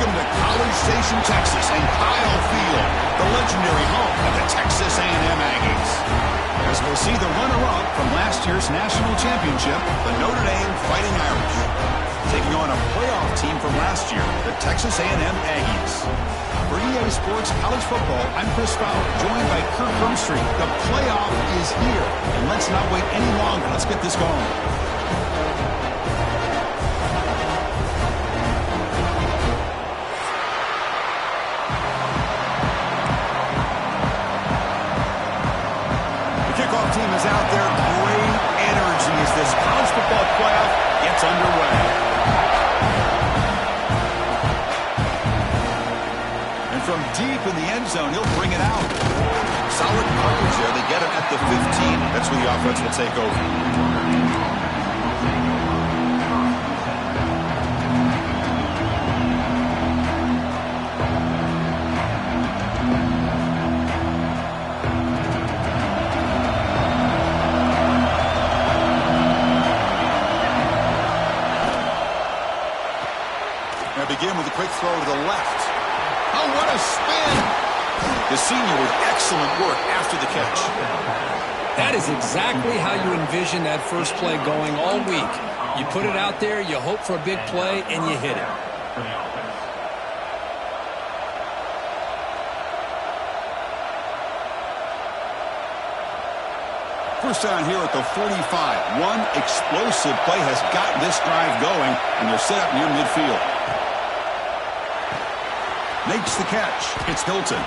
Welcome to College Station, Texas, and Kyle Field, the legendary home of the Texas A&M Aggies. As we'll see the runner-up from last year's national championship, the Notre Dame Fighting Irish, taking on a playoff team from last year, the Texas A&M Aggies. For EA Sports College Football, I'm Chris Fowler, joined by Kirk Brumstreet. The playoff is here, and let's not wait any longer. Let's get this going. Team is out there. Great energy as this college football playoff gets underway. And from deep in the end zone, he'll bring it out. Solid coverage there. They get it at the 15. That's where the offense will take over. Begin with a quick throw to the left. Oh, what a spin! The senior with excellent work after the catch. That is exactly how you envision that first play going all week. You put it out there, you hope for a big play, and you hit it. First down here at the 45. One explosive play has gotten this drive going, and they're set up near midfield. Makes the catch. It's Hilton.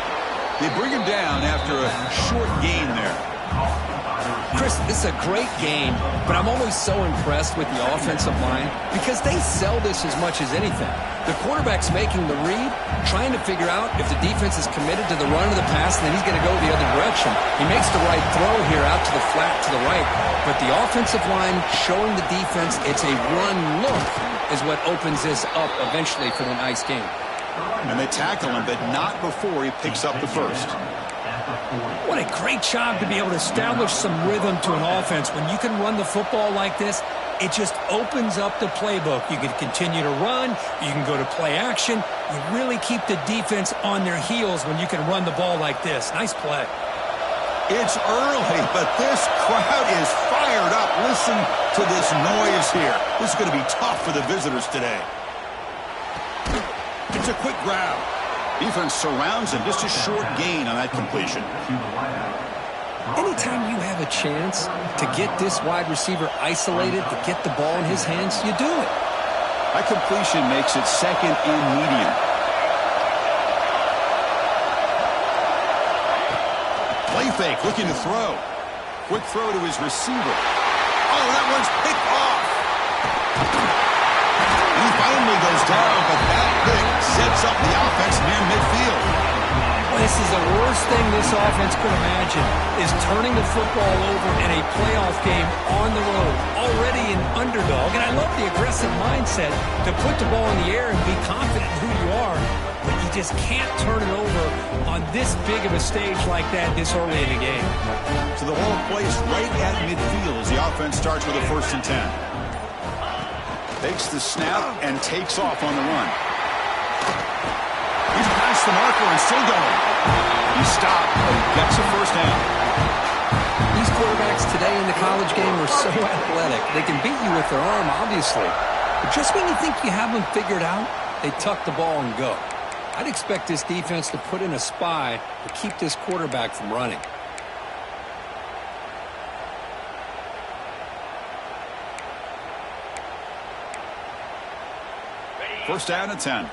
They bring him down after a short gain there. Chris, this is a great game, but I'm always so impressed with the offensive line because they sell this as much as anything. The quarterback's making the read, trying to figure out if the defense is committed to the run or the pass, and then he's going to go the other direction. He makes the right throw here out to the flat to the right, but the offensive line showing the defense it's a run look is what opens this up eventually for the nice game. And they tackle him, but not before he picks up the first. What a great job to be able to establish some rhythm to an offense. When you can run the football like this, it just opens up the playbook. You can continue to run. You can go to play action. You really keep the defense on their heels when you can run the ball like this. Nice play. It's early, but this crowd is fired up. Listen to this noise here. This is going to be tough for the visitors today. It's a quick grab. Defense surrounds him. Just a short gain on that completion. Anytime you have a chance to get this wide receiver isolated, to get the ball in his hands, you do it. That completion makes it second and medium. Play fake, looking to throw. Quick throw to his receiver. Oh, that one's picked off. He finally goes down, but that pick sets up the offense near midfield. Well, this is the worst thing this offense could imagine, is turning the football over in a playoff game on the road, already an underdog. And I love the aggressive mindset to put the ball in the air and be confident in who you are, but you just can't turn it over on this big of a stage like that this early in the game. So the whole place right at midfield as the offense starts with a 1st and 10. Takes the snap and takes off on the run. He's past the marker and still going. He stopped, but he gets a first down. These quarterbacks today in the college game are so athletic. They can beat you with their arm, obviously. But just when you think you have them figured out, they tuck the ball and go. I'd expect this defense to put in a spy to keep this quarterback from running. First down and 10.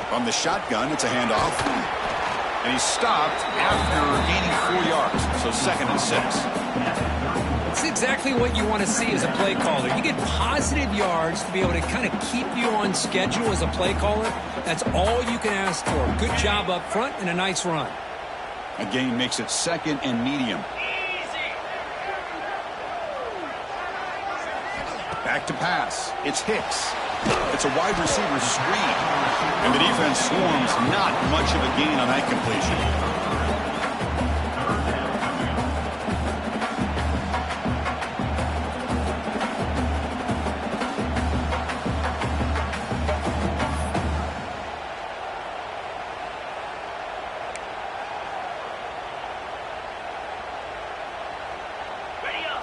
From the shotgun, it's a handoff. And he's stopped after gaining 4 yards. So 2nd and 6. It's exactly what you want to see as a play caller. You get positive yards to be able to kind of keep you on schedule as a play caller. That's all you can ask for. Good job up front and a nice run. A gain makes it 2nd and medium. Back to pass. It's Hicks. It's a wide receiver screen. And the defense swarms. Not much of a gain on that completion.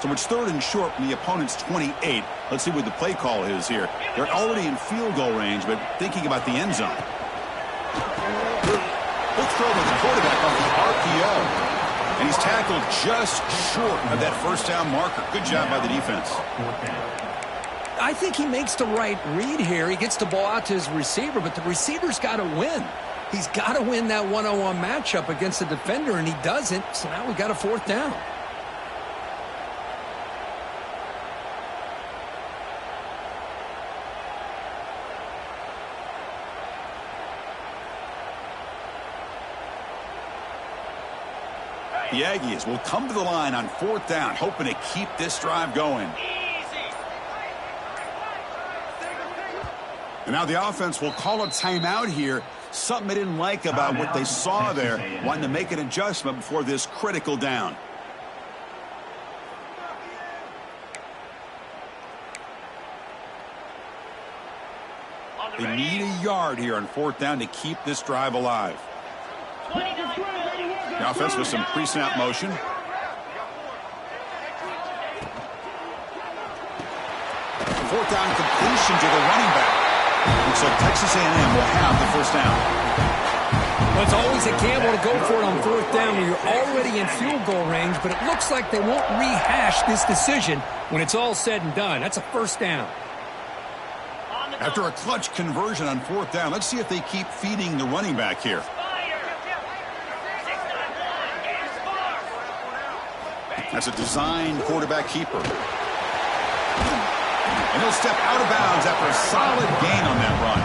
So it's 3rd and short from the opponent's 28. Let's see what the play call is here. They're already in field goal range, but thinking about the end zone. He'll throw with the quarterback off the RPO. And he's tackled just short of that first down marker. Good job by the defense. I think he makes the right read here. He gets the ball out to his receiver, but the receiver's got to win. He's got to win that one-on-one matchup against the defender, and he doesn't. So now we got a 4th down. The Aggies will come to the line on 4th down, hoping to keep this drive going. And now the offense will call a timeout here. Something they didn't like about what they saw there. Wanting to make an adjustment before this critical down. They need a yard here on 4th down to keep this drive alive. The offense with some pre-snap motion. 4th down completion to the running back. Looks like Texas A&M will have the first down. Well, it's always a gamble to go for it on 4th down when you're already in field goal range, but it looks like they won't rehash this decision when it's all said and done. That's a first down. After a clutch conversion on 4th down, let's see if they keep feeding the running back here. That's a designed quarterback keeper. And he'll step out of bounds after a solid gain on that run.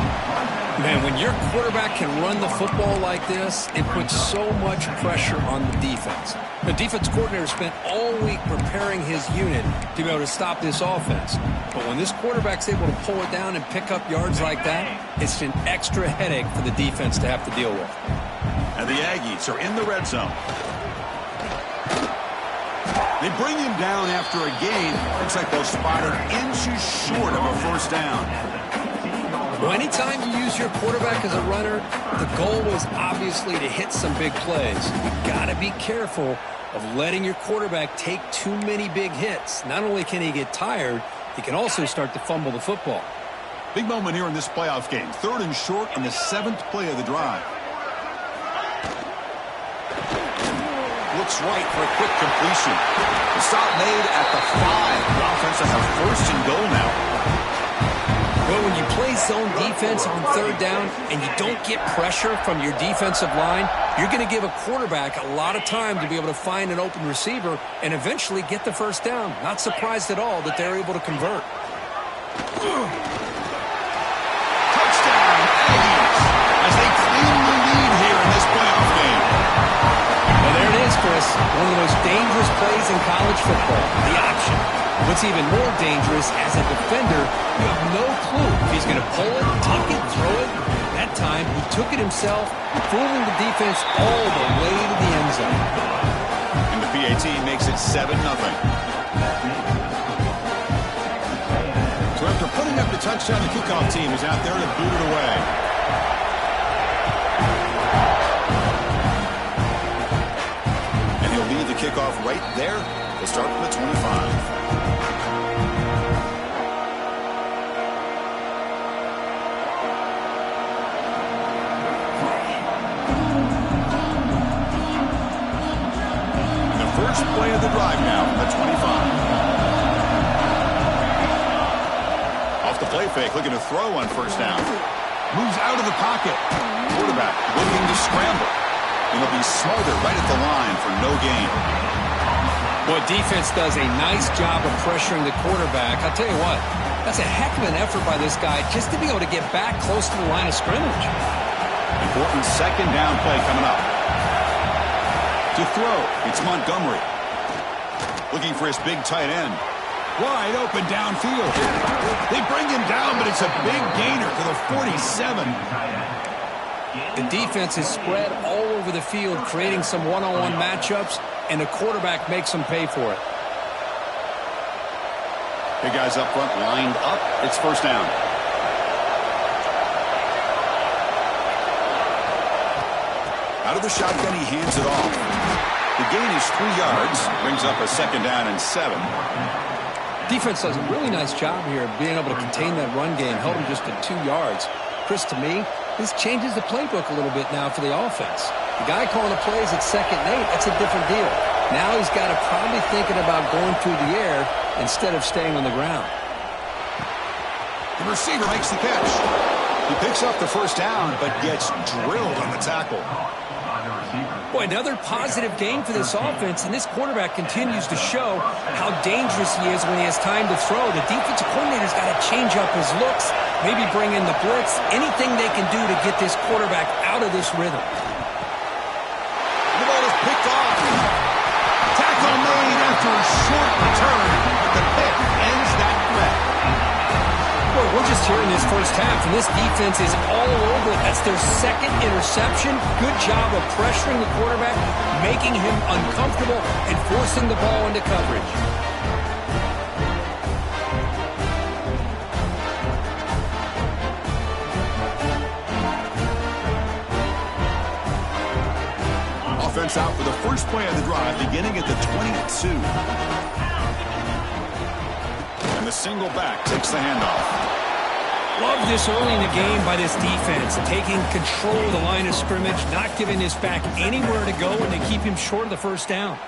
Man, when your quarterback can run the football like this, it puts so much pressure on the defense. The defense coordinator spent all week preparing his unit to be able to stop this offense. But when this quarterback's able to pull it down and pick up yards like that, it's an extra headache for the defense to have to deal with. And the Aggies are in the red zone. They bring him down after a gain. Looks like they'll spot it inches short of a first down. Well, anytime you use your quarterback as a runner, the goal is obviously to hit some big plays. You've got to be careful of letting your quarterback take too many big hits. Not only can he get tired, he can also start to fumble the football. Big moment here in this playoff game. 3rd and short on the 7th play of the drive. Looks right for a quick completion. The stop made at the 5. The offense will have 1st and goal now. Well, when you play zone defense on 3rd down and you don't get pressure from your defensive line, you're going to give a quarterback a lot of time to be able to find an open receiver and eventually get the first down. Not surprised at all that they're able to convert. Touchdown, Aggies, as they claim the lead here in this playoff game. Well, there it is, Chris. One of the most dangerous plays in college football, the option. What's even more dangerous, as a defender, you have no clue if he's going to pull it, tuck it, throw it. That time, he took it himself, fooling the defense all the way to the end zone. And the PAT makes it 7-0. So after putting up the touchdown, the kickoff team is out there to boot it away. And he'll lead the kickoff right there. They'll start from the 25. First play of the drive now from the 25. Off the play fake, looking to throw on first down. Moves out of the pocket. Quarterback looking to scramble. And he'll be smothered right at the line for no gain. Boy, defense does a nice job of pressuring the quarterback. I'll tell you what, that's a heck of an effort by this guy just to be able to get back close to the line of scrimmage. Important second down play coming up. To throw, it's Montgomery. Looking for his big tight end. Wide open downfield. They bring him down, but it's a big gainer to the 47. The defense is spread all over the field, creating some one-on-one matchups, and the quarterback makes them pay for it. Big guys up front lined up. It's first down. Out of the shotgun, he hands it off. The gain is 3 yards, brings up a 2nd down and 7. Defense does a really nice job here of being able to contain that run game, held him just at 2 yards. Chris, to me, this changes the playbook a little bit now for the offense. The guy calling the plays at 2nd and 8, that's a different deal. Now he's got to probably thinking about going through the air instead of staying on the ground. The receiver makes the catch. He picks up the 1st down, but gets drilled on the tackle. Boy, another positive game for this offense, and this quarterback continues to show how dangerous he is when he has time to throw. The defensive coordinator's got to change up his looks, maybe bring in the blitz, anything they can do to get this quarterback out of this rhythm. The ball is picked off. Tackle made after a short return, but the pick ends that threat. Boy, we're just here in this first half, and this defense is all over it. That's their 2nd interception. Good job of pressuring the quarterback, making him uncomfortable, and forcing the ball into coverage. Offense out for the first play of the drive, beginning at the 22. And the single back takes the handoff. Love this early in the game by this defense, taking control of the line of scrimmage, not giving this back anywhere to go, and they keep him short of the 1st down.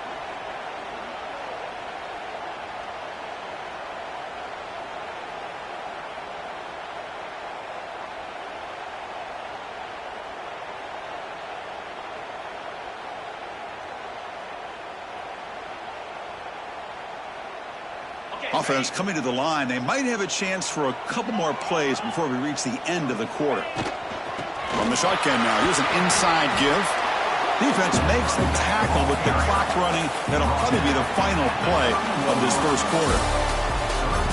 Offense coming to the line. They might have a chance for a couple more plays before we reach the end of the quarter. From the shotgun now, here's an inside give. Defense makes the tackle with the clock running. That'll probably be the final play of this first quarter.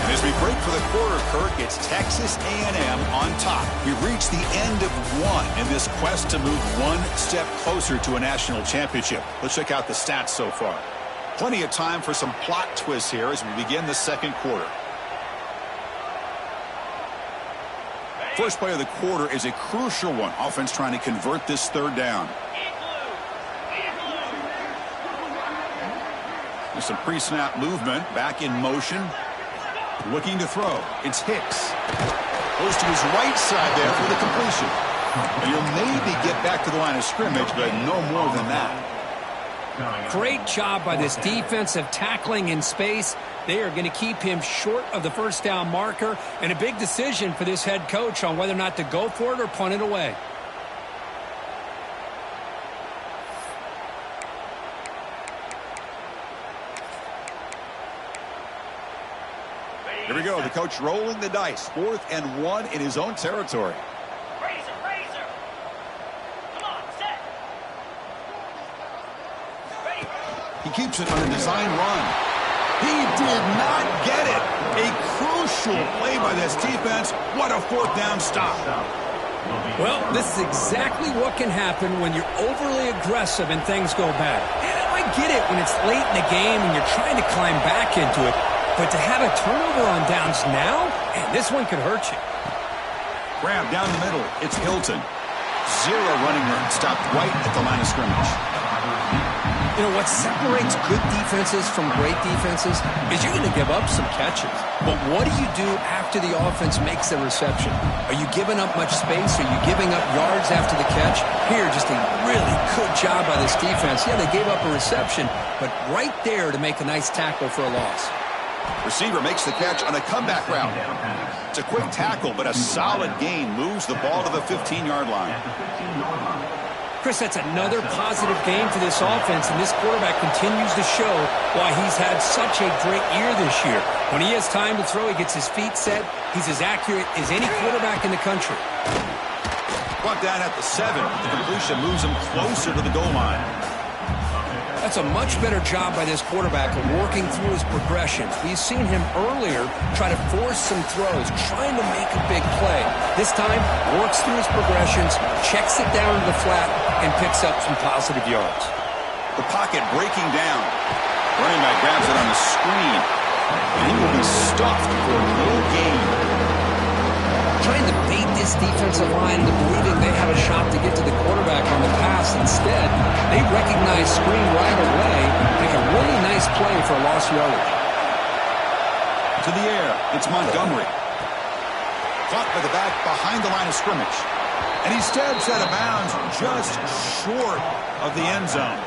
And as we break for the quarter, Kirk, it's Texas A&M on top. We've reached the end of one in this quest to move one step closer to a national championship. Let's check out the stats so far. Plenty of time for some plot twists here as we begin the second quarter. First play of the quarter is a crucial one. Offense trying to convert this 3rd down. There's some pre-snap movement. Back in motion. Looking to throw. It's Hicks. Goes to his right side there for the completion. And he'll maybe get back to the line of scrimmage, but no more than that. Great job by this defensive tackling in space. They are going to keep him short of the 1st down marker, and a big decision for this head coach on whether or not to go for it or punt it away. Here we go. The coach rolling the dice. 4th and 1 in his own territory. He keeps it on a design run. He did not get it. A crucial play by this defense. What a 4th down stop. Well, this is exactly what can happen when you're overly aggressive and things go bad. And I get it when it's late in the game and you're trying to climb back into it. But to have a turnover on downs now, man, this one could hurt you. Grab down the middle. It's Hilton. 0 running room. Stopped right at the line of scrimmage. You know, what separates good defenses from great defenses is you're going to give up some catches. But what do you do after the offense makes the reception? Are you giving up much space? Are you giving up yards after the catch? Here, just a really good job by this defense. Yeah, they gave up a reception, but right there to make a nice tackle for a loss. Receiver makes the catch on a comeback route. It's a quick tackle, but a solid gain moves the ball to the 15-yard line. Chris, that's another positive game for this offense, and this quarterback continues to show why he's had such a great year this year. When he has time to throw, he gets his feet set. He's as accurate as any quarterback in the country. Brought down at the 7. The completion moves him closer to the goal line. That's a much better job by this quarterback of working through his progressions. We've seen him earlier try to force some throws, trying to make a big play. This time, works through his progressions, checks it down to the flat, and picks up some positive yards. The pocket breaking down. Running back grabs it on the screen. And he will be stuffed for no gain. trying to bait this defensive line into believing they have a shot to get to the quarterback on the pass. Instead, they recognize screen right away, make a really nice play for a lost yardage. To the air, it's Montgomery. Caught by the back behind the line of scrimmage. And he steps out of bounds just short of the end zone.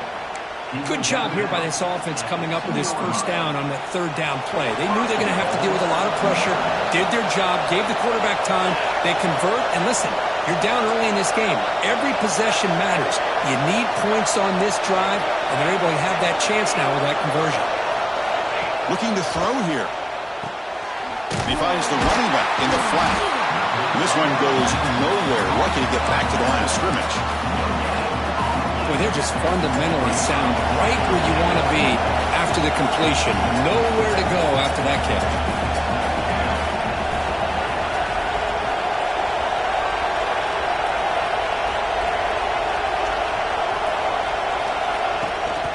Good job here by this offense coming up with his first down on that third down play. They knew they were going to have to deal with a lot of pressure, did their job, gave the quarterback time. They convert, and listen, you're down early in this game. Every possession matters. You need points on this drive, and they're able to have that chance now with that conversion. Looking to throw here. He finds the running back in the flat. This one goes nowhere. Lucky to get back to the line of scrimmage. Boy, they're just fundamentally sound right where you want to be after the completion. Nowhere to go after that catch.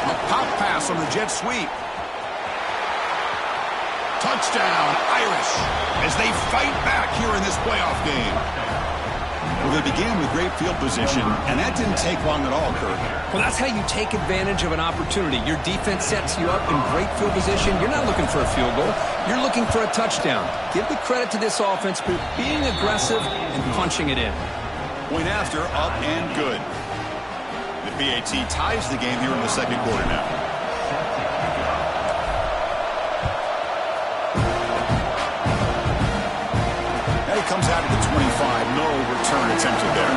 A pop pass on the jet sweep. Touchdown, Irish, as they fight back here in this playoff game. Well, they began with great field position, and that didn't take long at all, Kurt. Well, that's how you take advantage of an opportunity. Your defense sets you up in great field position. You're not looking for a field goal. You're looking for a touchdown. Give the credit to this offense for being aggressive and punching it in. Point after, up and good. The BAT ties the game here in the second quarter now. Comes out at the 25. No return attempted there.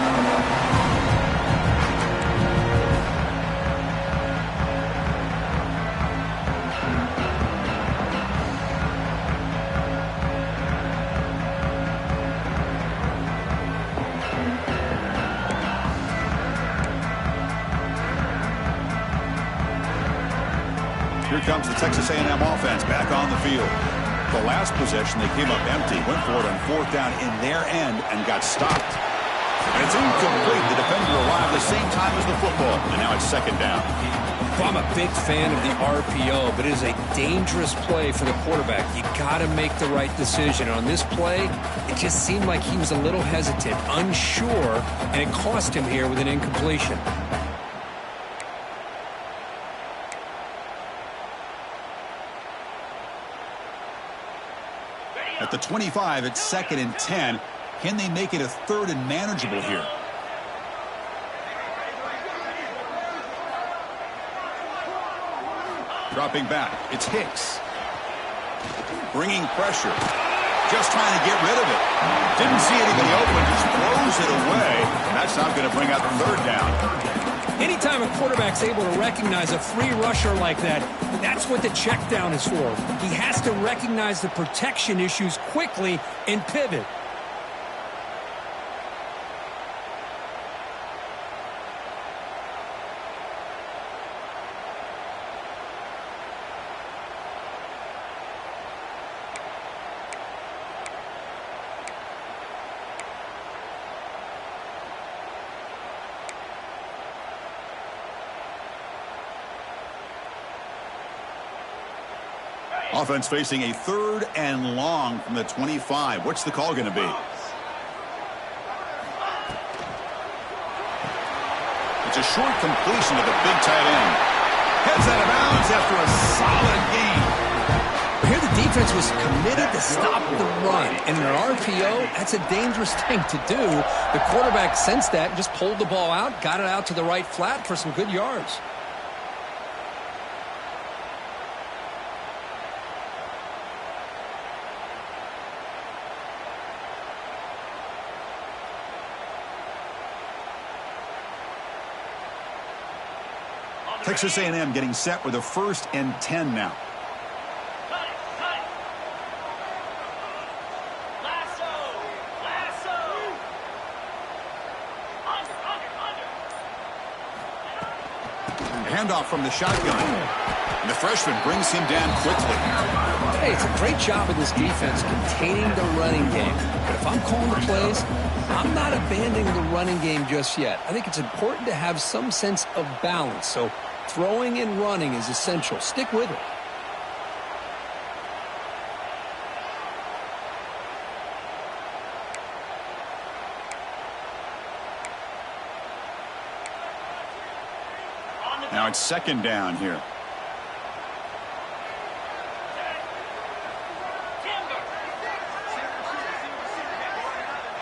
Here comes the Texas A&M offense back on the field. The last possession, they came up empty, went for it on fourth down in their end, and got stopped. And it's incomplete. The defender arrived the same time as the football, and now it's second down. Well, I'm a big fan of the RPO, but it is a dangerous play for the quarterback. You got to make the right decision. On this play, it just seemed like he was a little hesitant, unsure, and it cost him here with an incompletion. At the 25, it's second and 10. Can they make it a third and manageable here? Dropping back, it's Hicks. Bringing pressure. Just trying to get rid of it. Didn't see anybody open, just throws it away. And that's not going to bring out the third down. Anytime a quarterback's able to recognize a free rusher like that, that's what the check down is for. He has to recognize the protection issues quickly and pivot. Offense facing a third and long from the 25. What's the call going to be? It's a short completion to the big tight end. Heads out of bounds after a solid gain. Here the defense was committed to stop the run. And in an RPO, that's a dangerous thing to do. The quarterback sensed that and just pulled the ball out, got it out to the right flat for some good yards. Texas A&M getting set with a first and 10 now. Handoff from the shotgun. And the freshman brings him down quickly. Hey, it's a great job of this defense containing the running game. But if I'm calling the plays, I'm not abandoning the running game just yet. I think it's important to have some sense of balance. So throwing and running is essential. Stick with it. Now it's second down here.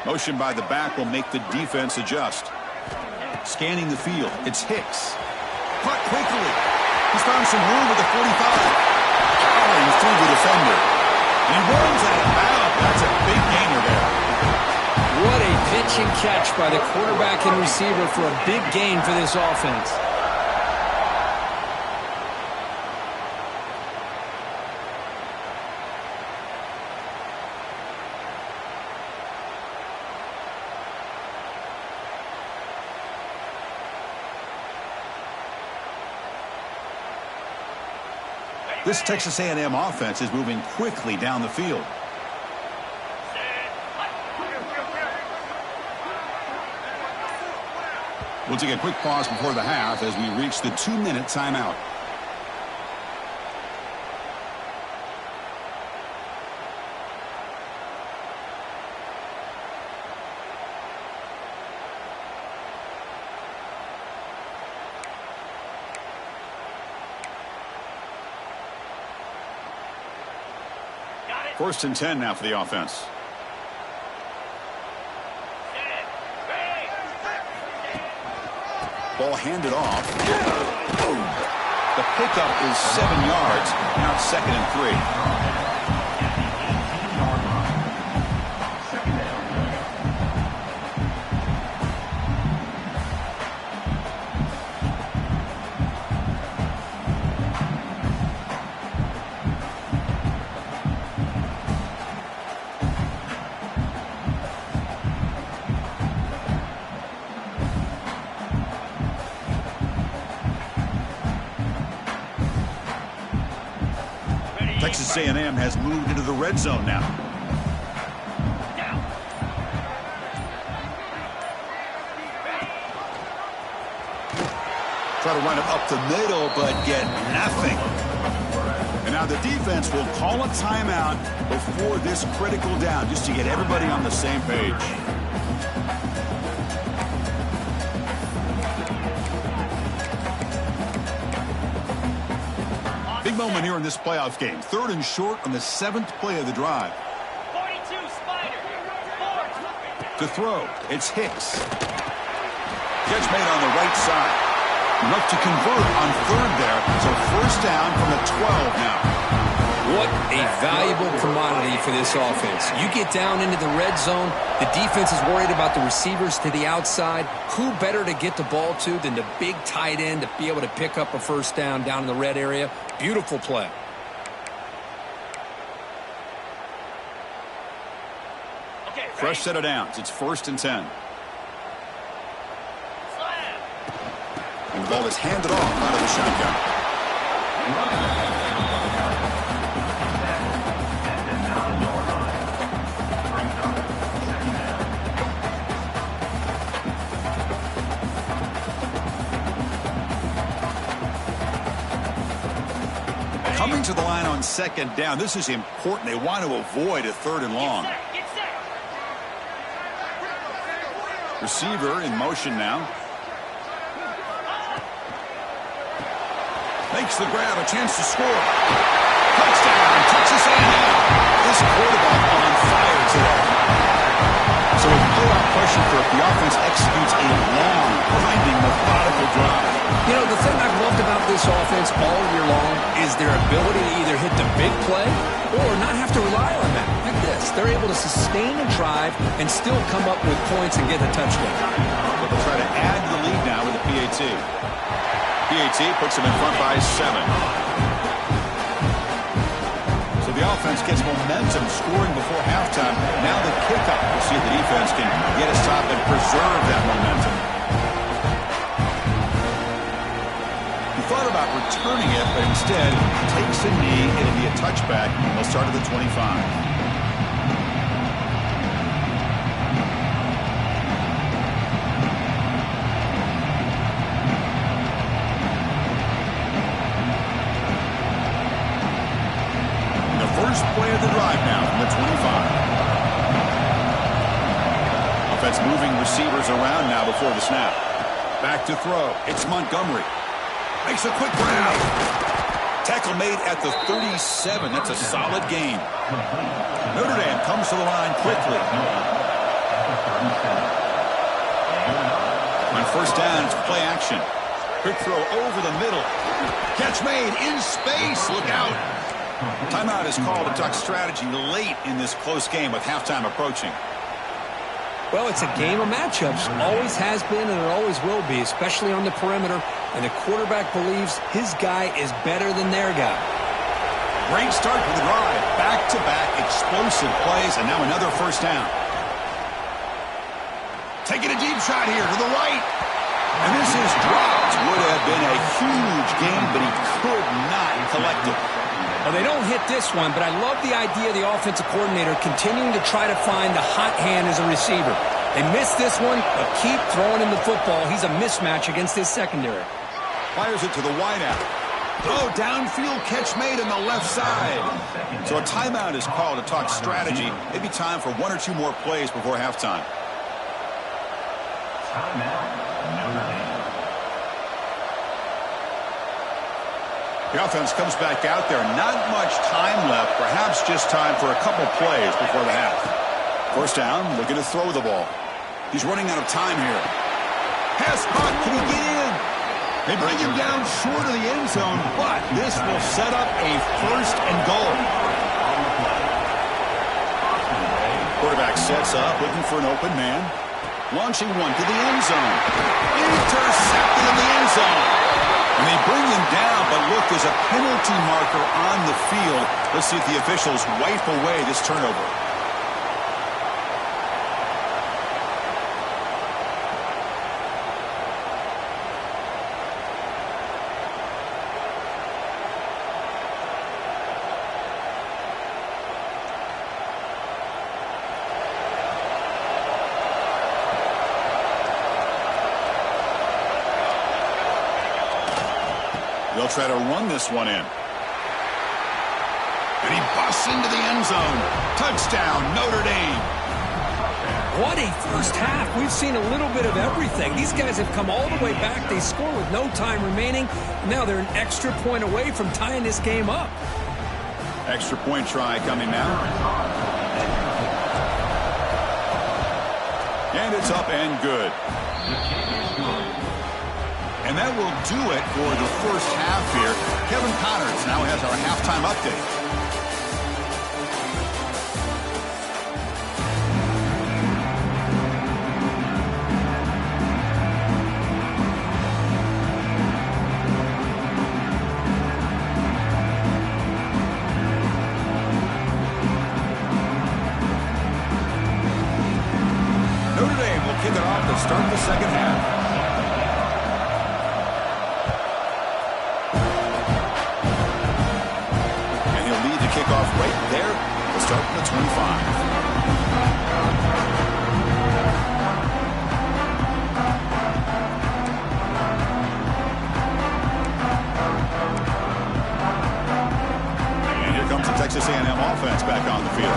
Motion by the back will make the defense adjust. Scanning the field, it's Hicks. Caught quickly. He's found some room with the 45. Plowing through the defender. And he runs out of bounds. That's a big gainer there. What a pitch and catch by the quarterback and receiver for a big gain for this offense. This Texas A&M offense is moving quickly down the field. We'll take a quick pause before the half as we reach the 2-minute timeout. First and 10 now for the offense. Ball handed off. The pickup is 7 yards. Now it's 2nd and 3. Texas A&M has moved into the red zone now. Try to run it up the middle, but get nothing. And now the defense will call a timeout before this critical down, just to get everybody on the same page. Big moment here in this playoff game. 3rd and short on the 7th play of the drive. 42, Spider. 4. To throw, it's Hicks. Catch made on the right side. Enough to convert on 3rd there. So 1st down from the 12 now. What a valuable commodity for this offense. You get down into the red zone, the defense is worried about the receivers to the outside. Who better to get the ball to than the big tight end to be able to pick up a 1st down in the red area? Beautiful play. Okay, Fresh set of downs. It's 1st and 10. And the ball is handed off out of the shotgun. Coming to the line on 2nd down. This is important. They want to avoid a 3rd and long. Get set. Receiver in motion now. Makes the grab, a chance to score. Touchdown, Texas A&M. This quarterback on fire today. So a blowout pressure for if the offense executes a long, grinding, methodical drive. You know, the thing I've loved about this offense all year long is their ability to either hit the big play or not have to rely on that. Like this, they're able to sustain a drive and still come up with points and get a touchdown. But they'll try to add to the lead now with a PAT. PAT puts them in front by 7. So the offense gets momentum scoring before halftime. Now the kickoff. We'll see if the defense can get a stop and preserve that momentum. He thought about returning it, but instead takes a knee. It'll be a touchback. They'll start at the 25. First play of the drive now from the 25. Offense moving receivers around now before the snap. Back to throw. It's Montgomery. Makes a quick grab. Tackle made at the 37. That's a solid gain. Notre Dame comes to the line quickly. On first down, it's play action. Quick throw over the middle. Catch made in space. Look out. Timeout is called to talk strategy late in this close game with halftime approaching. Well, it's a game of matchups. Always has been and it always will be, especially on the perimeter. And the quarterback believes his guy is better than their guy. Great start to the drive. Back-to-back explosive plays, and now another first down. Taking a deep shot here to the right. And this is dropped. Would have been a huge gain, but he could not collect it. Well, they don't hit this one, but I love the idea of the offensive coordinator continuing to try to find the hot hand as a receiver. They missed this one, but keep throwing him the football. He's a mismatch against his secondary. Fires it to the wideout. Oh, downfield catch made on the left side. So a timeout is called to talk strategy. Maybe time for one or two more plays before halftime. The offense comes back out there. Not much time left. Perhaps just time for a couple plays before the half. First down, looking to throw the ball. He's running out of time here. Pass caught. Can he get in? They bring him down short of the end zone, but this will set up a first and goal. Quarterback sets up, looking for an open man. Launching one to the end zone. Intercepted in the end zone. And they bring him down, but look, there's a penalty marker on the field. Let's see if the officials wipe away this turnover. They'll try to run this one in. And he busts into the end zone. Touchdown, Notre Dame. What a first half. We've seen a little bit of everything. These guys have come all the way back. They score with no time remaining. Now they're an extra point away from tying this game up. Extra point try coming now. And it's up and good. And that will do it for the first half here. Kevin Connors now has our halftime update. Notre Dame will kick it off to start the second half. Kickoff right there to start from the 25. And here comes the Texas A&M offense back on the field.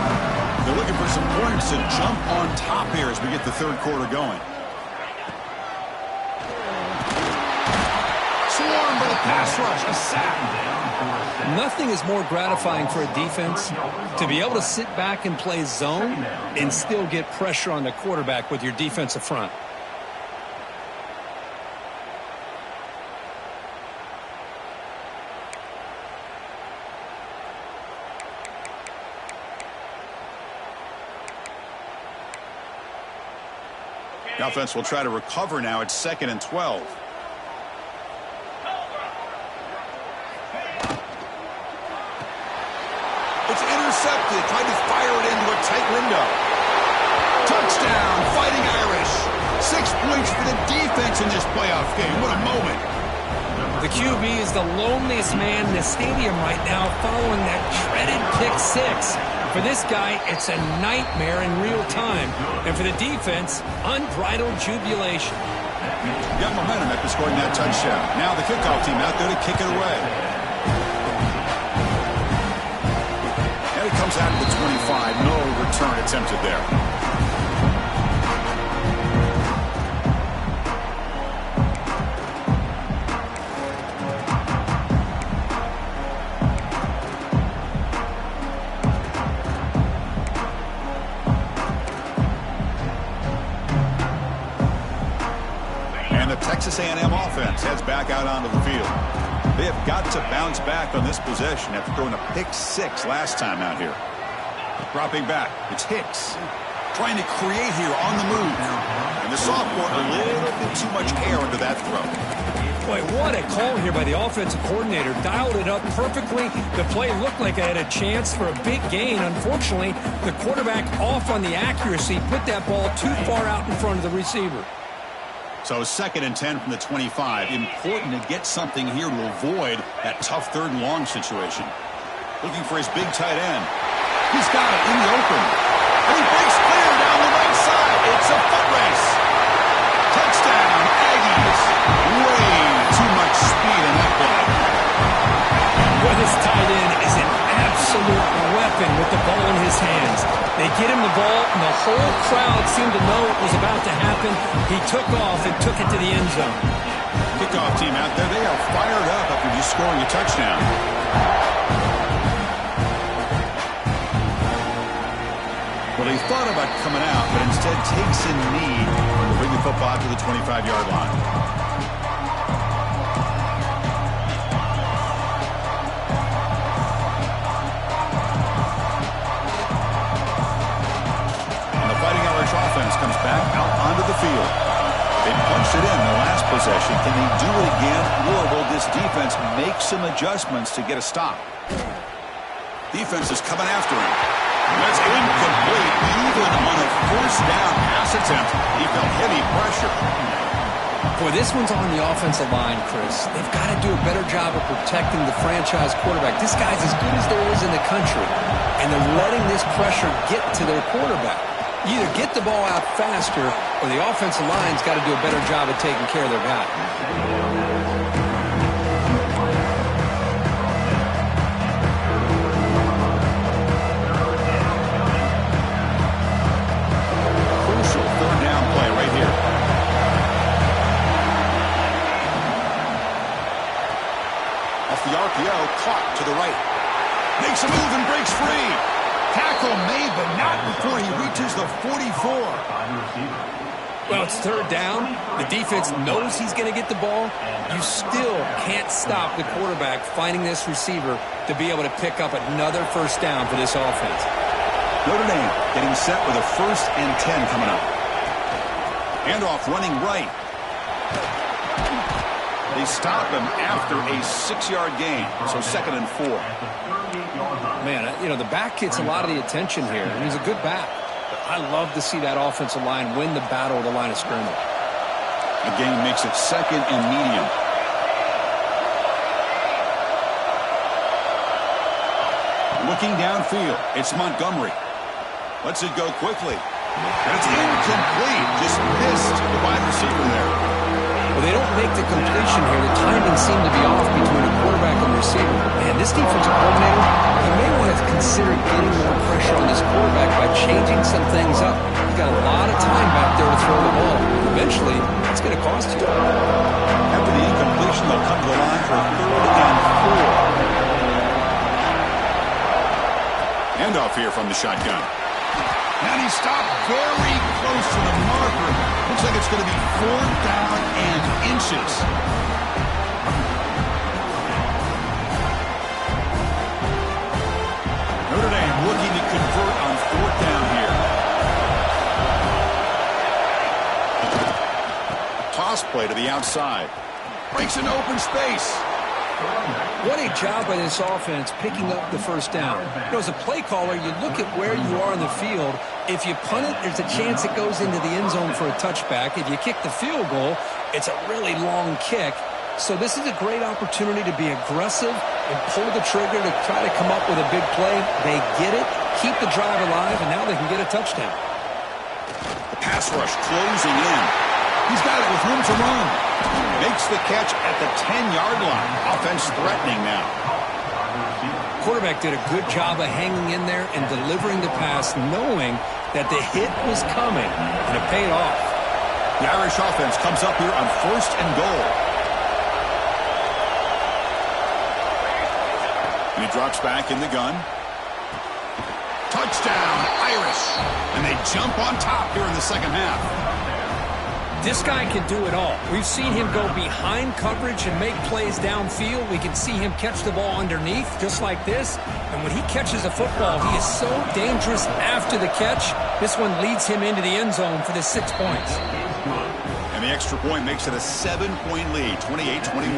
They're looking for some points to jump on top here as we get the third quarter going. Swarmed by the pass rush, a sack. Nothing is more gratifying for a defense to be able to sit back and play zone and still get pressure on the quarterback with your defensive front. The offense will try to recover now at 2nd and 12. It's intercepted. Tried to fire it into a tight window. Touchdown, Fighting Irish. 6 points for the defense in this playoff game. What a moment. The QB is the loneliest man in the stadium right now following that dreaded pick six. For this guy, it's a nightmare in real time. And for the defense, unbridled jubilation. Got momentum after scoring that touchdown. Now the kickoff team out there to kick it away. And it comes out of the 25. No return attempted there. Texas A&M offense heads back out onto the field. They have got to bounce back on this possession after throwing a pick 6 last time out here. Dropping back, it's Hicks. Trying to create here on the move. And the sophomore, a little bit too much air under that throw. Boy, what a call here by the offensive coordinator. Dialed it up perfectly. The play looked like it had a chance for a big gain. Unfortunately, the quarterback off on the accuracy, put that ball too far out in front of the receiver. So 2nd and 10 from the 25. Important to get something here to avoid that tough 3rd and long situation. Looking for his big tight end. He's got it in the open. And he breaks clear down the right side. It's a foot race. Touchdown, Aggies. Way too much speed in that play. Well, this tight end is an absolute weapon with the ball in his hands. They get him the ball, and the whole crowd seemed to know it was about to happen. He took off and took it to the end zone. Kickoff team out there, they are fired up after just scoring a touchdown. Well, he thought about coming out, but instead takes a knee to bring the football to the 25-yard line. And the Fighting Irish offense comes back out onto the field. They punched it in the last possession. Can they do it again, or will this defense make some adjustments to get a stop? Defense is coming after him. That's incomplete. Even on a 1st down pass attempt, he felt heavy pressure. Boy, this one's on the offensive line, Chris. They've got to do a better job of protecting the franchise quarterback. This guy's as good as there is in the country, and they're letting this pressure get to their quarterback. You either get the ball out faster, or the offensive line's got to do a better job of taking care of their guy. Caught to the right. Makes a move and breaks free. Tackle made, but not before he reaches the 44. Well, it's 3rd down. The defense knows he's going to get the ball. You still can't stop the quarterback finding this receiver to be able to pick up another 1st down for this offense. Notre Dame getting set with a 1st and 10 coming up. Handoff running right. They stop him after a 6-yard gain, so 2nd and 4. Man, you know, the back gets a lot of the attention here, and he's a good back. But I love to see that offensive line win the battle at the line of scrimmage. The game makes it 2nd and medium. Looking downfield, it's Montgomery. Lets it go quickly. And it's incomplete. Just missed the wide receiver there. Well, they don't make the completion here. The timing seemed to be off between the quarterback and the receiver. Man, this defensive coordinator, he may want to consider getting more pressure on this quarterback by changing some things up. He's got a lot of time back there to throw the ball. Eventually, it's going to cost you. After the incompletion, they'll come to the line for 3rd and 4. Handoff here from the shotgun. And he stopped very close to the marker. Looks like it's going to be 4th down and inches. Notre Dame looking to convert on 4th down here. Toss play to the outside. Breaks into open space. What a job by this offense picking up the 1st down. You know, as a play caller, you look at where you are in the field. If you punt it, there's a chance it goes into the end zone for a touchback. If you kick the field goal, it's a really long kick. So this is a great opportunity to be aggressive and pull the trigger to try to come up with a big play. They get it, keep the drive alive, and now they can get a touchdown. The pass rush closing in. He's got it with room to run. Makes the catch at the 10-yard line. Offense threatening now. Quarterback did a good job of hanging in there and delivering the pass, knowing that the hit was coming, and it paid off. The Irish offense comes up here on 1st and goal. And he drops back in the gun. Touchdown, Irish. And they jump on top here in the 2nd half. This guy can do it all. We've seen him go behind coverage and make plays downfield. We can see him catch the ball underneath, just like this. And when he catches a football, he is so dangerous after the catch. This one leads him into the end zone for the 6 points. And the extra point makes it a 7-point lead, 28-21.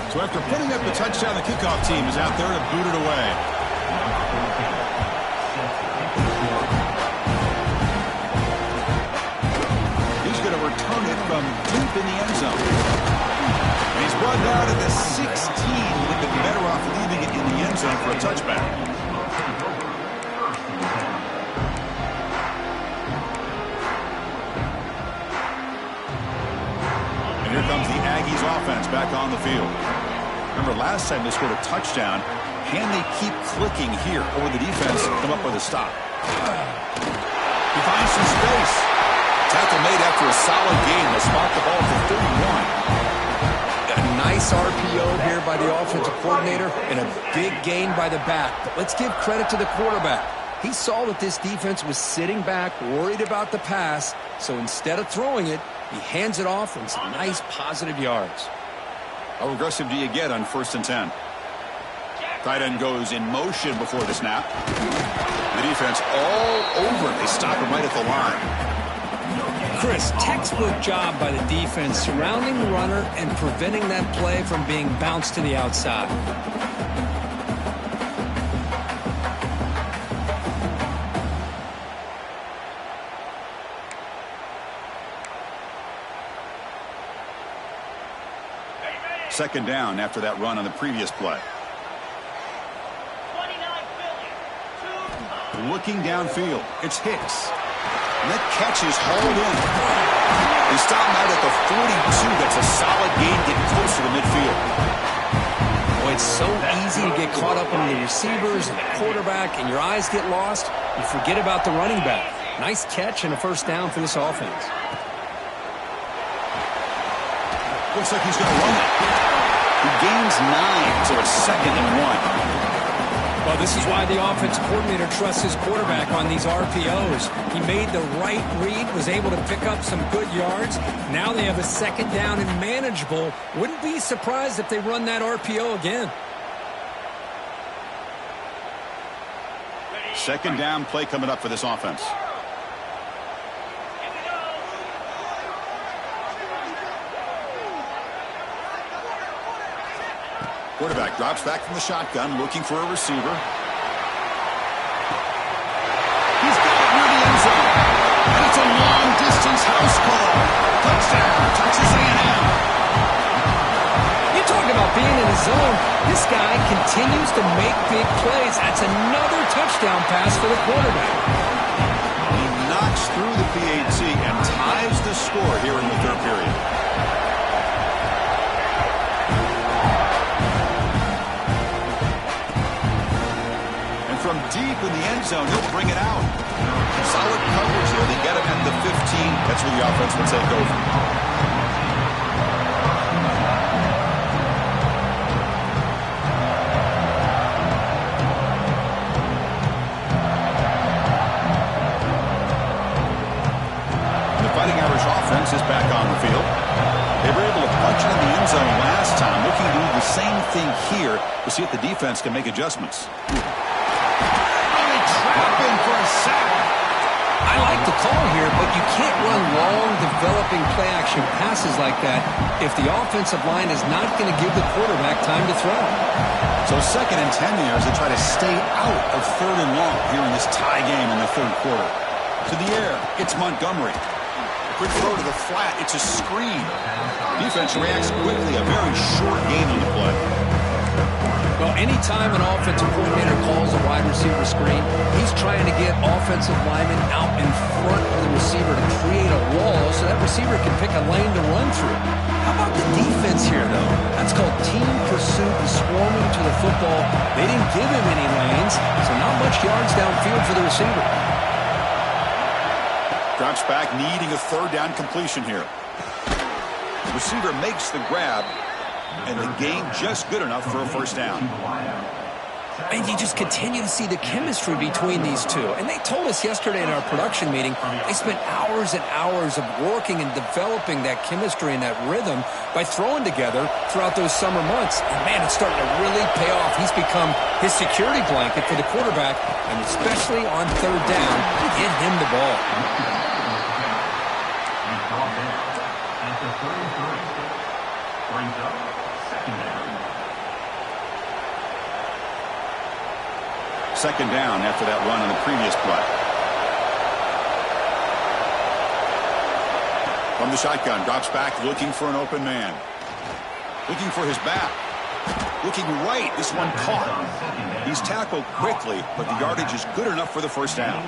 So after putting up the touchdown, the kickoff team is out there to boot it away. Return it from deep in the end zone. And he's brought down at the 16. Would have been better off leaving it in the end zone for a touchback. And here comes the Aggies offense back on the field. Remember last time they scored a touchdown. Can they keep clicking here, or will the defense come up with a stop? He finds some space. Tackle made after a solid game. They spot the ball for 31. A nice RPO here by the offensive coordinator and a big gain by the back. But let's give credit to the quarterback. He saw that this defense was sitting back, worried about the pass. So instead of throwing it, he hands it off and some nice positive yards. How aggressive do you get on 1st and 10? Tight end goes in motion before the snap. The defense all over it. They stop him right at the line. Chris, textbook job by the defense surrounding the runner and preventing that play from being bounced to the outside. Second down after that run on the previous play. 29 Looking downfield, it's Hicks. And that catch is hauled in. They stop him out at the 42. That's a solid gain, getting closer to midfield. Boy, it's so easy to get caught up on the receivers and the quarterback, and your eyes get lost. You forget about the running back. Nice catch and a first down for this offense. Looks like he's going to run it. He gains 9, so it's 2nd and 1. Well, this is why the offense coordinator trusts his quarterback on these RPOs. He made the right read, was able to pick up some good yards. Now they have a 2nd down and manageable. Wouldn't be surprised if they run that RPO again. 2nd down play coming up for this offense. Quarterback drops back from the shotgun, looking for a receiver. He's got it near the end zone. And it's a long-distance house call. Touchdown, Texas A&M. You talk about being in the zone. This guy continues to make big plays. That's another touchdown pass for the quarterback. He knocks through the PAT and ties the score here in the 3rd period. From deep in the end zone, he'll bring it out. Solid coverage here. They get him at the 15. That's where the offense will take over. The Fighting Irish offense is back on the field. They were able to punch it in the end zone last time. Looking to do the same thing here to see if the defense can make adjustments. For a sack. I like the call here, but you can't run long, developing play-action passes like that if the offensive line is not going to give the quarterback time to throw. So 2nd and 10 there as they try to stay out of 3rd and long here in this tie game in the 3rd quarter. To the air, it's Montgomery. Quick throw to the flat, it's a screen. Defense reacts quickly, a very short game on the play. Well, anytime an offensive coordinator calls a wide receiver screen, he's trying to get offensive linemen out in front of the receiver to create a wall so that receiver can pick a lane to run through. How about the defense here, though? That's called team pursuit and swarming to the football. They didn't give him any lanes, so not much yards downfield for the receiver. Drops back, needing a 3rd down completion here. Receiver makes the grab. And the gain just good enough for a first down. And you just continue to see the chemistry between these two. And they told us yesterday in our production meeting, they spent hours and hours of working and developing that chemistry and that rhythm by throwing together throughout those summer months. And, man, it's starting to really pay off. He's become his security blanket for the quarterback, and especially on third down, to get him the ball. Second down after that run on the previous play. From the shotgun, drops back, looking for an open man. Looking for his back. Looking right. This one caught. He's tackled quickly, but the yardage is good enough for the first down.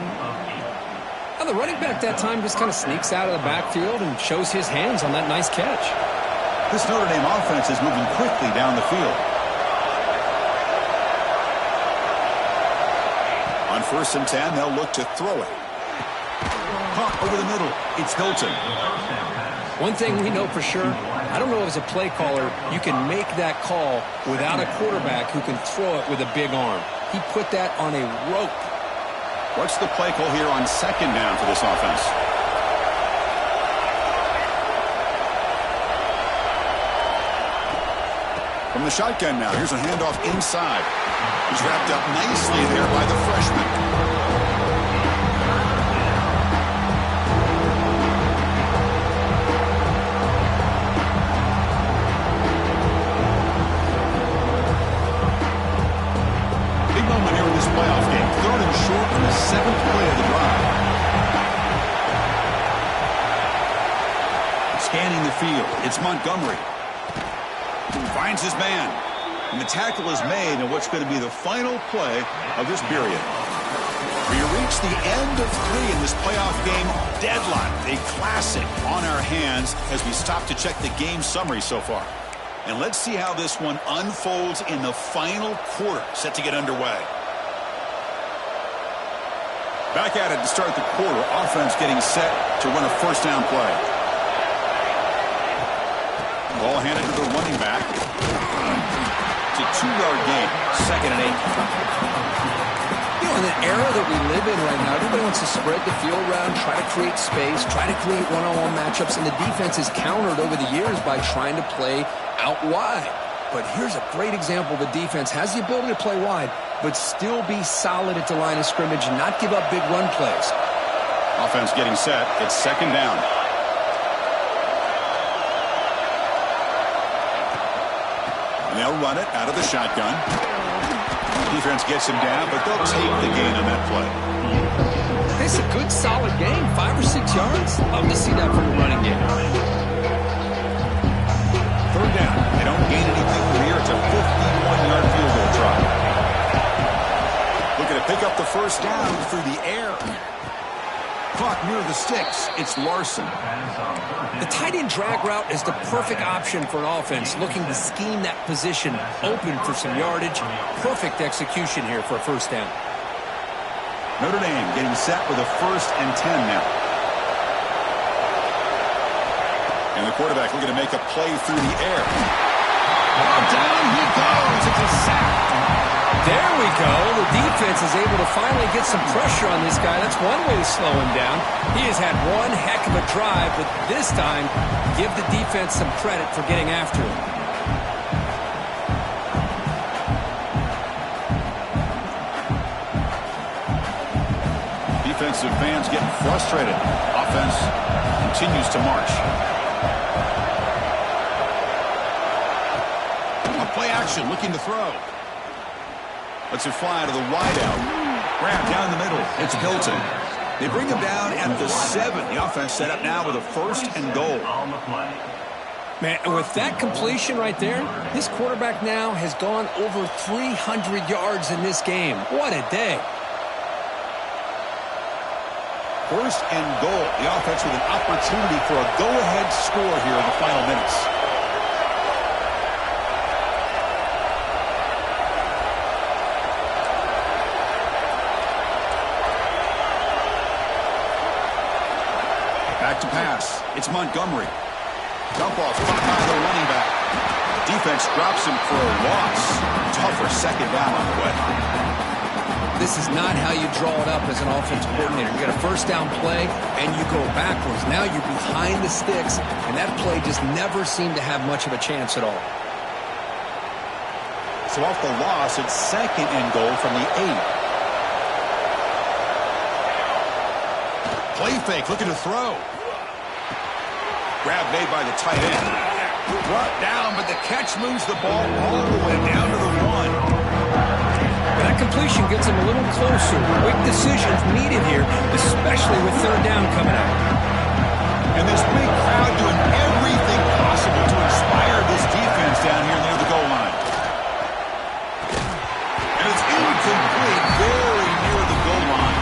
Now the running back that time just kind of sneaks out of the backfield and shows his hands on that nice catch. This Notre Dame offense is moving quickly down the field. On 1st and 10, they'll look to throw it. Pump over the middle. It's Hilton. One thing we know for sure, I don't know as a play caller, you can make that call without a quarterback who can throw it with a big arm. He put that on a rope. What's the play call here on 2nd down for this offense? From the shotgun now, here's a handoff inside. He's wrapped up nicely there by the freshman. Big moment here in this playoff game. 3rd and short on the 7th play of the drive. Scanning the field. It's Montgomery. Finds his man. And the tackle is made in what's going to be the final play of this period. We reach the end of 3 in this playoff game. Deadlock, a classic on our hands as we stop to check the game summary so far. And let's see how this one unfolds in the final quarter, set to get underway. Back at it to start the quarter. Offense getting set to run a first down play. Ball handed to the running back. It's a 2-yard gain. 2nd and 8. You know, in the era that we live in right now, everybody wants to spread the field around, try to create space, try to create one-on-one matchups, and the defense is countered over the years by trying to play out wide. But here's a great example. The defense has the ability to play wide, but still be solid at the line of scrimmage and not give up big run plays. Offense getting set. It's 2nd down. They'll run it out of the shotgun. Defense gets him down, but they'll take the gain on that play. It's a good, solid game. 5 or 6 yards. Love to see that from the running game. 3rd down. They don't gain anything from here. It's a 51-yard field goal try. Looking to pick up the first down through the air. Clock near the sticks. It's Larson. The tight end drag route is the perfect option for an offense looking to scheme that position open for some yardage. Perfect execution here for a first down. Notre Dame getting set with a 1st and 10 now. And the quarterback looking to make a play through the air. Oh, down he goes. It's a sack. There we go. The defense is able to finally get some pressure on this guy. That's one way to slow him down. He has had one heck of a drive, but this time, give the defense some credit for getting after him. Defensive fans getting frustrated. Offense continues to march. A play action, looking to throw. Lets it fly to the wideout. Grab down the middle. It's Hilton. They bring him down at the 7. The offense set up now with a 1st and goal. Man, with that completion right there, this quarterback now has gone over 300 yards in this game. What a day. 1st and goal. The offense with an opportunity for a go-ahead score here in the final minutes. Back to pass. It's Montgomery. Dump off caught by the running back. Defense drops him for a loss. Tough for second down on the way. This is not how you draw it up as an offensive coordinator. You get a first down play, and you go backwards. Now you're behind the sticks, and that play just never seemed to have much of a chance at all. So off the loss, it's second and goal from the 8. Play fake, looking to throw. Grab made by the tight end. Brought down, but the catch moves the ball all the way down to the 1. That completion gets him a little closer. Quick decisions needed here, especially with third down coming up. And this big crowd doing everything possible to inspire this defense down here near the goal line. And it's incomplete, very near the goal line.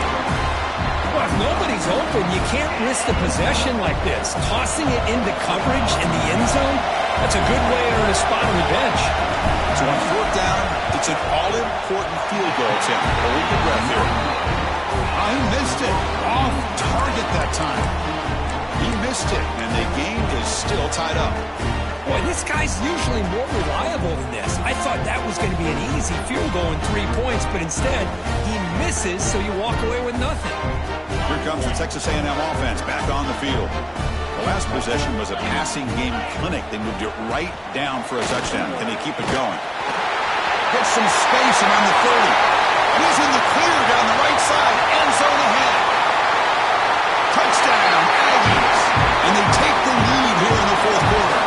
Well, if nobody's open, you can't risk the possession like this. Tossing it into coverage in the end zone, that's a good way to earn a spot on the bench. So on fourth down, it's an all-important field goal attempt. Hold your breath here. He missed it. Off target that time. He missed it, and the game is still tied up. Boy, this guy's usually more reliable than this. I thought that was going to be an easy field goal in 3 points, but instead, he misses, so you walk away with nothing. Here comes the Texas A&M offense back on the field. The last possession was a passing game clinic. They moved it right down for a touchdown. Can they keep it going? Gets some space around the 30. He's in the clear down the right side. End zone ahead. Touchdown, Aggies. And they take the lead here in the fourth quarter.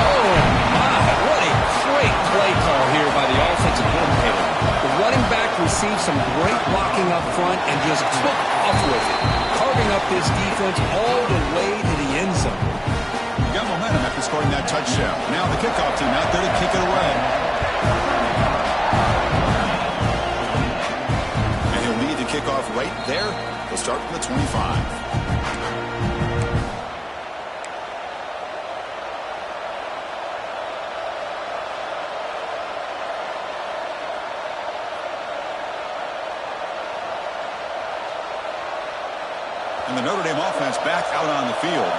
Oh, my. What a great play call here by the offensive coordinator. The running back received some great blocking up front and just took off with it, carving up this defense all the way to the end zone. Got momentum after scoring that touchdown. Now the kickoff team out there to kick it away. And he'll lead the kickoff right there. He'll start from the 25. And the Notre Dame offense back out on the field.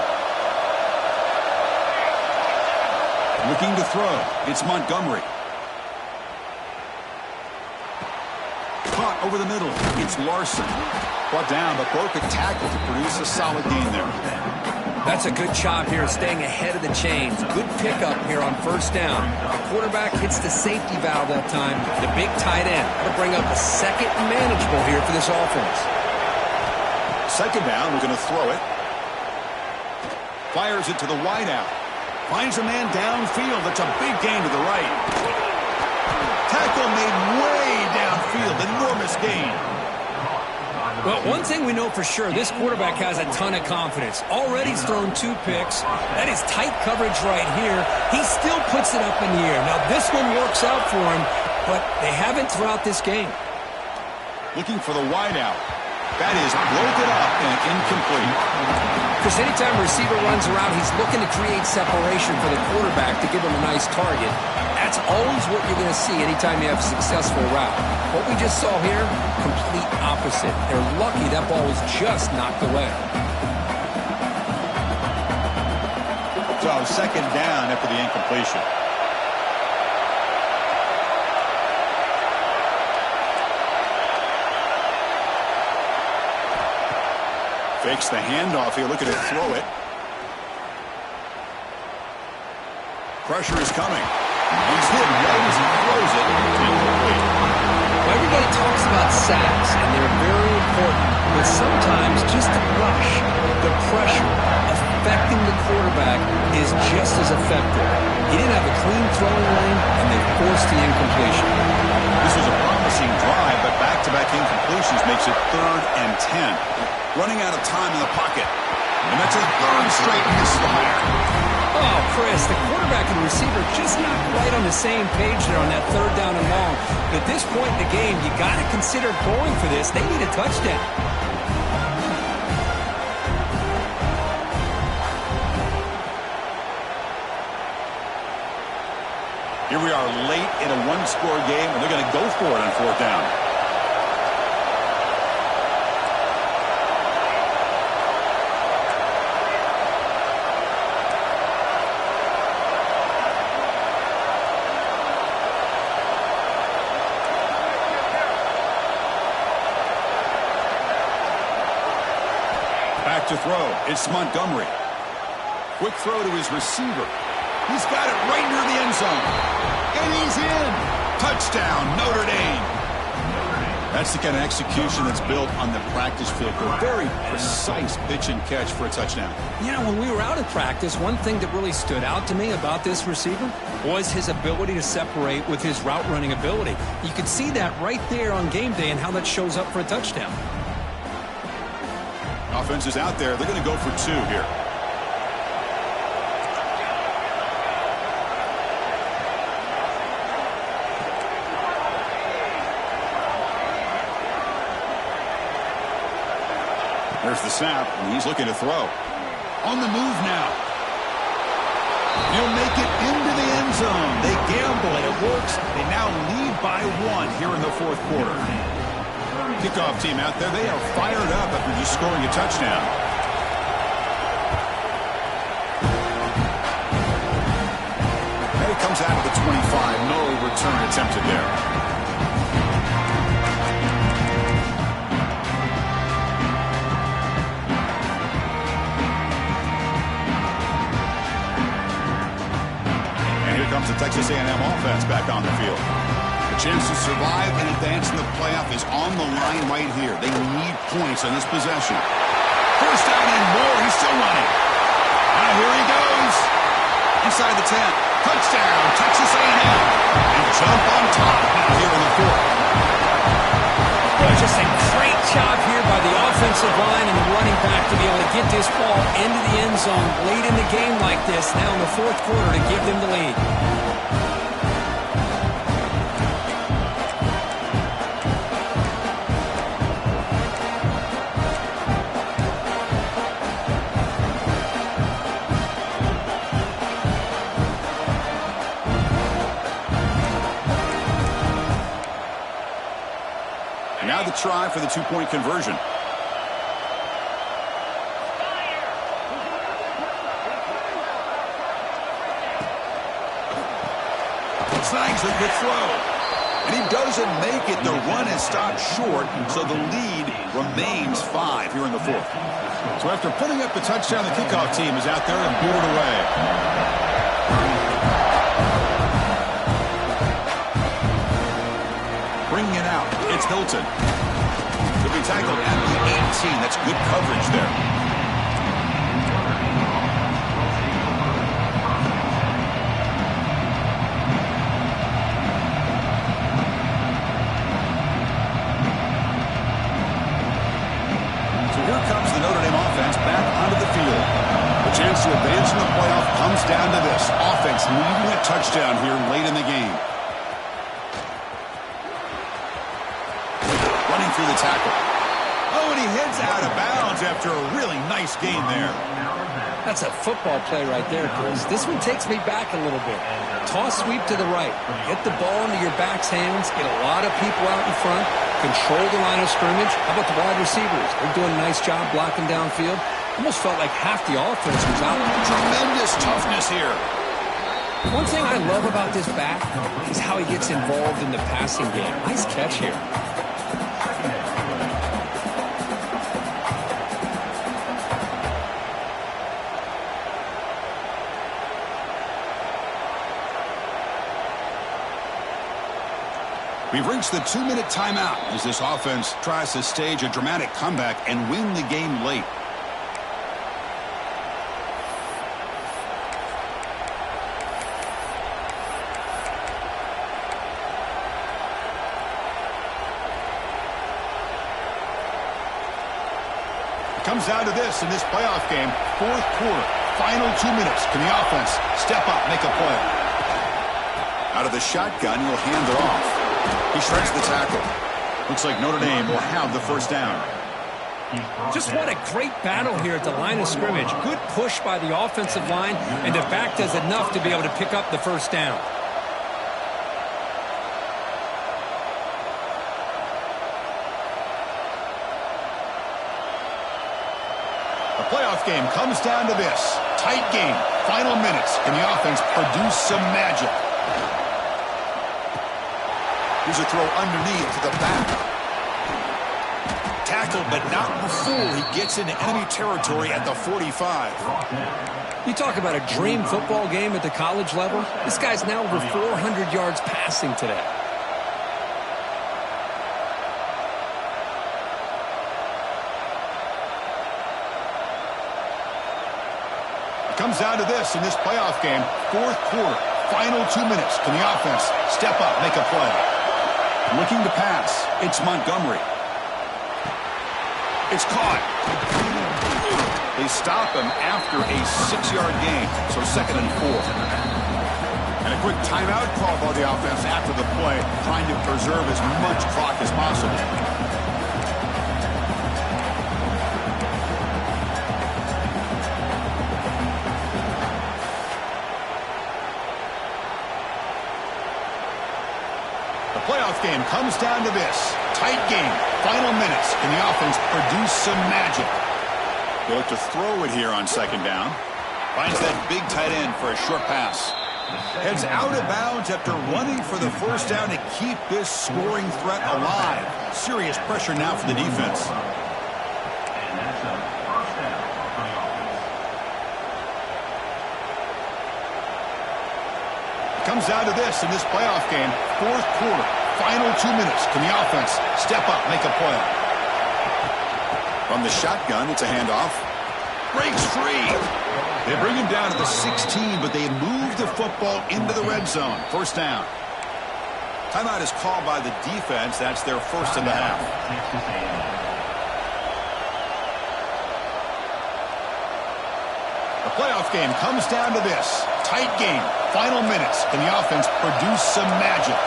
Looking to throw. It's Montgomery. Caught over the middle. It's Larson. Brought down, but broke a tackle to produce a solid gain there. That's a good job here, staying ahead of the chains. Good pickup here on first down. The quarterback hits the safety valve that time. The big tight end will bring up a second and manageable here for this offense. Second down, we're going to throw it. Fires it to the wideout. Finds a man downfield. That's a big gain to the right. Tackle made way downfield. Enormous gain. Well, one thing we know for sure, this quarterback has a ton of confidence. Already he's thrown 2 picks. That is tight coverage right here. He still puts it up in the air. Now, this one works out for him, but they haven't throughout this game. Looking for the wideout. That is broken up and incomplete. Because anytime a receiver runs around, he's looking to create separation for the quarterback to give him a nice target. That's always what you're going to see anytime you have a successful route. What we just saw here, complete opposite. They're lucky that ball was just knocked away. So second down after the incompletion. Fakes the handoff here, looking to throw it. Pressure is coming. He's hit right as he throws it. Incomplete. Well, everybody talks about sacks, and they're very important. But sometimes just the rush, the pressure, affecting the quarterback is just as effective. He didn't have a clean throwing lane, and they forced the incompletion. This was a promising drive, but back-to-back incompletions makes it 3rd and 10. Running out of time in the pocket. And that's a 3rd straight misfire. Oh, Chris, the quarterback and the receiver just not right on the same page there on that 3rd down and long. But at this point in the game, you got to consider going for this. They need a touchdown. Here we are late in a 1-score game, and they're going to go for it on 4th down. back to throw. It's Montgomery. Quick throw to his receiver. He's got it right near the end zone. And he's in. Touchdown, Notre Dame. That's the kind of execution that's built on the practice field. A very precise pitch and catch for a touchdown. You know, when we were out at practice, one thing that really stood out to me about this receiver was his ability to separate with his route running ability. You could see that right there on game day and how that shows up for a touchdown. Offense is out there. They're going to go for 2 here. There's the snap, and he's looking to throw. On the move now. He'll make it into the end zone. They gamble, and it works. They now lead by 1 here in the fourth quarter. Kickoff team out there. They are fired up after just scoring a touchdown. And it comes out of the 25. No return attempted there. Comes the Texas A&M offense back on the field. The chance to survive and advance in the playoff is on the line right here. They need points on this possession. First down and more. He's still running. Now here he goes. Inside the 10. Touchdown, Texas A&M. And jump on top now here in the fourth. Just a great job here by the offensive line and the running back to be able to get this ball into the end zone late in the game like this, now in the fourth quarter, to give them the lead. Now the try for the 2-point conversion. Snags a good throw. And he doesn't make it. The run is stopped short, so the lead remains 5 here in the fourth. So after putting up the touchdown, the kickoff team is out there and boot it away. Bringing it out, it's Hilton. He'll be tackled at the 18. That's good coverage there. To advance in the playoff comes down to this. Offense needing a touchdown here late in the game. Running through the tackle. Oh, and he heads out of bounds after a really nice game there. That's a football play right there, Chris. This one takes me back a little bit. Toss sweep to the right. Get the ball into your back's hands. Get a lot of people out in front. Control the line of scrimmage. How about the wide receivers? They're doing a nice job blocking downfield. Almost felt like half the offense was out. Tremendous toughness here. One thing I love about this back is how he gets involved in the passing game. Nice catch here. We've reached the 2-minute timeout as this offense tries to stage a dramatic comeback and win the game late. Comes down to this in this playoff game. Fourth quarter, final 2 minutes. Can the offense step up, make a play? Out of the shotgun, he'll hand it off. He shreds the tackle. Looks like Notre Dame will have the first down. Just what a great battle here at the line of scrimmage. Good push by the offensive line, and the back does enough to be able to pick up the first down. The playoff game comes down to this. Tight game. Final minutes. Can the offense produce some magic? Here's a throw underneath to the back. tackled, but not before he gets into enemy territory at the 45. You talk about a dream football game at the college level. This guy's now over 400 yards passing today. It comes down to this in this playoff game. Fourth quarter, final 2 minutes. Can the offense step up, make a play? Looking to pass. It's Montgomery. It's caught. They stop him after a 6-yard gain, so 2nd and 4. And a quick timeout call by the offense after the play, trying to preserve as much clock as possible. The playoff game comes down to this. Tight game, final minutes. Can the offense produce some magic? They look to throw it here on 2nd down. Finds that big tight end for a short pass. Heads out of bounds after running for the first down to keep this scoring threat alive. Serious pressure now for the defense. It comes down to this in this playoff game. Fourth quarter, final 2 minutes. Can the offense step up, make a play? From the shotgun, it's a handoff. Breaks free. They bring him down to the 16, but they move the football into the red zone. First down. Timeout is called by the defense. That's their first in the half. The playoff game comes down to this. Tight game. Final minutes. Can the offense produce some magic?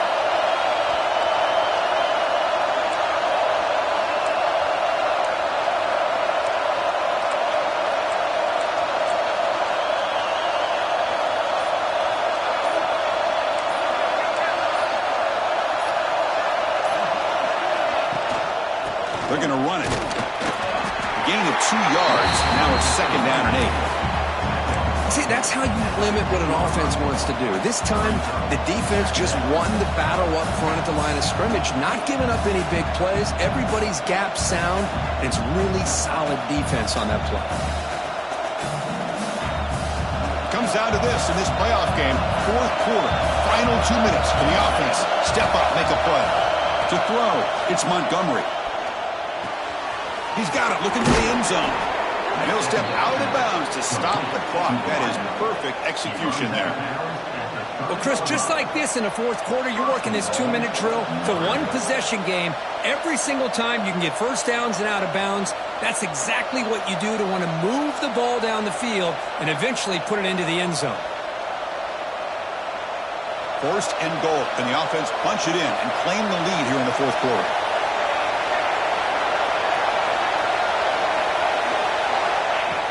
They're going to run it. Gain of 2 yards. Now it's 2nd down and 8. See, that's how you limit what an offense wants to do. This time, the defense just won the battle up front at the line of scrimmage, not giving up any big plays. Everybody's gap sound, and it's really solid defense on that play. Comes down to this in this playoff game. Fourth quarter, final 2 minutes. Can the offense step up, make a play? To throw, it's Montgomery. He's got it, looking for the end zone. And he'll step out of bounds to stop the clock. That is perfect execution there. Well, Chris, just like this in the fourth quarter, you're working this 2-minute drill. It's a one-possession game. Every single time you can get first downs and out of bounds. That's exactly what you do to want to move the ball down the field and eventually put it into the end zone. First and goal. Can the offense punch it in and claim the lead here in the fourth quarter?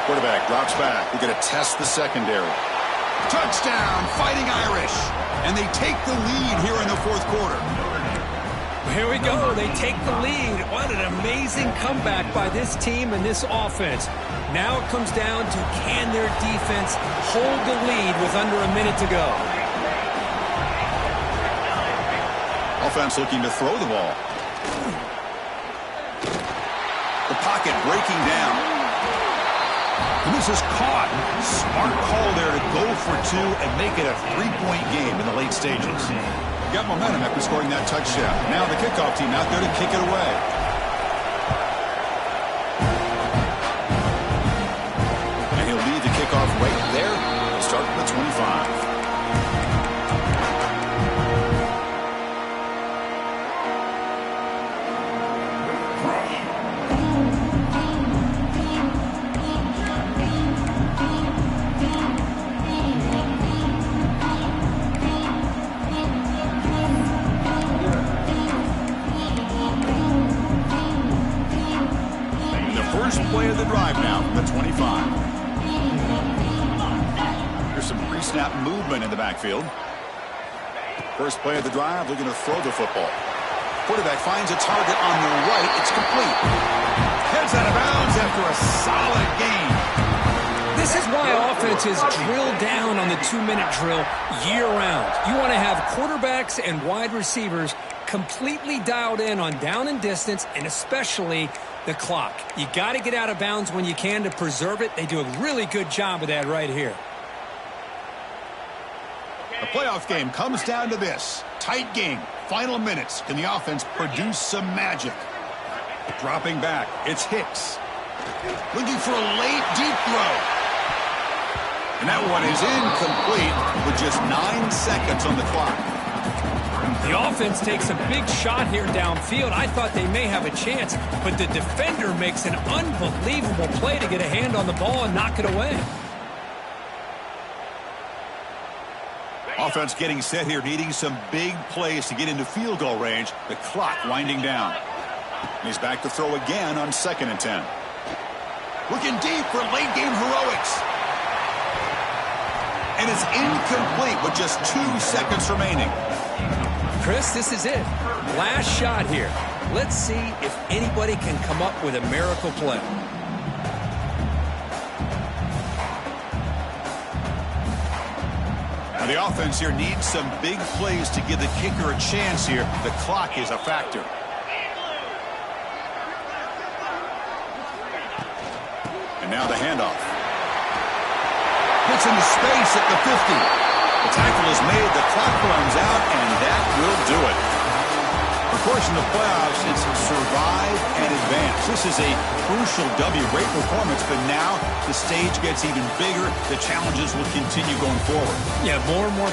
Quarterback drops back. We're going to test the secondary. Touchdown, Fighting Irish. And they take the lead here in the fourth quarter. Here we go. They take the lead. What an amazing comeback by this team and this offense. Now it comes down to can their defense hold the lead with under a minute to go. Offense looking to throw the ball. The pocket breaking down. And this is caught. Smart call there to go for 2 and make it a 3-point game in the late stages. Got momentum after scoring that touchdown. Now the kickoff team out there to kick it away. And he'll lead the kickoff right there. He'll start from the 25. Play of the drive now from the 25. There's some pre-snap movement in the backfield. First play of the drive, looking to throw the football. Quarterback finds a target on the right. It's complete. Heads out of bounds after a solid gain. This is why offenses drill down on the 2-minute drill year-round. You want to have quarterbacks and wide receivers completely dialed in on down and distance, and especially the clock. You got to get out of bounds when you can to preserve it. They do a really good job of that right here. The playoff game comes down to this. Tight game. Final minutes. Can the offense produce some magic? Dropping back. It's Hicks. Looking for a late deep throw. And that one is incomplete with just 9 seconds on the clock. The offense takes a big shot here downfield. I thought they may have a chance, but the defender makes an unbelievable play to get a hand on the ball and knock it away. Offense getting set here, needing some big plays to get into field goal range. The clock winding down. He's back to throw again on 2nd and 10. Looking deep for late game heroics. And it's incomplete with just 2 seconds remaining. Chris, this is it. Last shot here. Let's see if anybody can come up with a miracle play. Now the offense here needs some big plays to give the kicker a chance here. The clock is a factor. And now the handoff. Gets into space at the 50. The tackle is made, the clock runs out, and that will do it. Of course, in the playoffs, it's survive and advance. This is a crucial W. Great performance, but now the stage gets even bigger. The challenges will continue going forward. Yeah, more and more